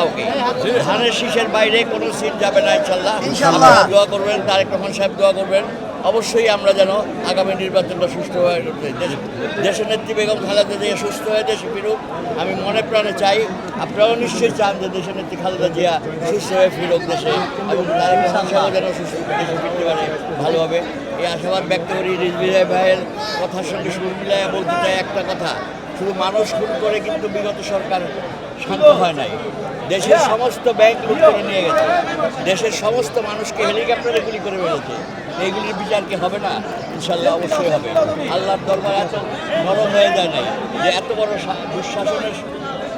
কাউকে, ধানের শীষের বাইরে কোনো সিট যাবে না ইনশাল্লাহ। ইনশাল্লাহ। আপনারা দোয়া করবেন, তারেক রহমান সাহেব দোয়া করবেন অবশ্যই আমরা যেন আগামী নির্বাচনটা সুষ্ঠু হয়ে দেশের নেত্রী বেগম খালেদা জিয়া সুস্থ হয়ে দেশে ফিরুক। আমি মনে প্রাণে চাই, আপনারাও নিশ্চয়ই চান যে দেশের নেত্রী খালেদা জিয়া সুস্থ হয়ে ফিরুক দেশে, এবং তারেক রহমান সাহেব যেন সুস্থ দেশে ফিরতে পারে ভালোভাবে। এই আশাবাদ ব্যক্ত করি। রিজভী ভাইয়ের কথার সঙ্গে সুর মিলাইয়া বলতে চাই একটা কথা, শুধু মানুষ খুন করে কিন্তু বিগত সরকার শান্ত হয় নাই। দেশের সমস্ত ব্যাংক লুট করে নিয়ে গেছে, দেশের সমস্ত মানুষকে হেলিকপ্টারে গুলি করে মেরেছে। এইগুলির বিচার কি হবে না? ইনশাল্লাহ অবশ্যই হবে। আল্লাহর দরবার এত নরম হয়ে যায় নাই যে এত বড় দুঃশাসনের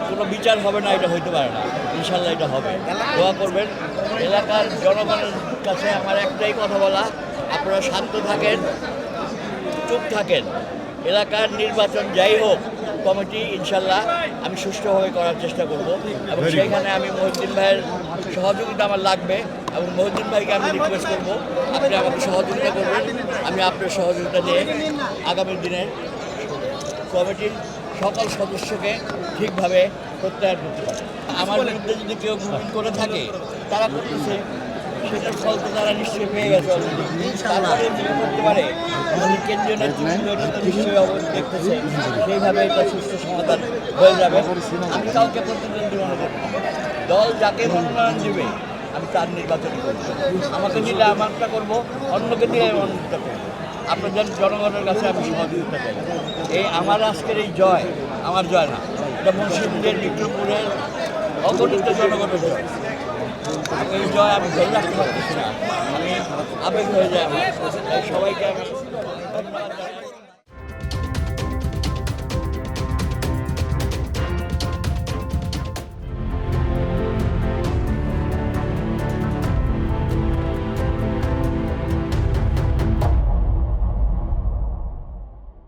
কোনো বিচার হবে না, এটা হইতে পারে না। ইনশাল্লাহ এটা হবে, দোয়া করবেন। এলাকার জনগণের কাছে আমার একটাই কথা বলা, আপনারা শান্ত থাকেন, চুপ থাকেন। এলাকার নির্বাচন যাই হোক, কমিটি ইনশাল্লাহ আমি সুষ্ঠুভাবে করার চেষ্টা করব, এবং সেইখানে আমি মহিউদ্দিন ভাইয়ের সহযোগিতা আমার লাগবে, এবং মহিউদ্দিন ভাইকে আমি রিকোয়েস্ট করব আপনি আমাকে সহযোগিতা করবেন। আমি আপনার সহযোগিতা নিয়ে আগামী দিনের কমিটির সকল সদস্যকে ঠিকভাবে প্রত্যাহার করতে পারি। আমার বিরুদ্ধে যদি কেউ গ্রুপিং করে থাকে, তারা করতেছে, সেটার ফল তো তারা নিশ্চয়ই পেয়ে গেছে অলরেডি। তারপরে বিয়ে করতে পারে, আমাদের কেন্দ্রীয় নেতৃত্ব এটা তো নিশ্চয়ই দেখতেছে, সেইভাবে এটা সুস্থ সমাধান হয়ে যাবে। আমি কাউকে প্রতিদ্বন্দ্বী মনে করি না। দল যাকে মনোনয়ন দেবে আমি তার নির্বাচনই করব। আমাকে দিলে আমারটা করব, অন্যকে দিলে আমি অন্যটা করব। আপনাদের জনগণের কাছে আমি সহযোগিতা চাই। এই আমার আজকের এই জয় আমার জয় না, এটা মুন্সিগঞ্জের বিক্রমপুরের অগণিত জনগণের জয়। এই জয় আমি ধরে রাখতে পারতেছি না, আমি আবেগ হয়ে যায় আমার। তাই সবাইকে আমি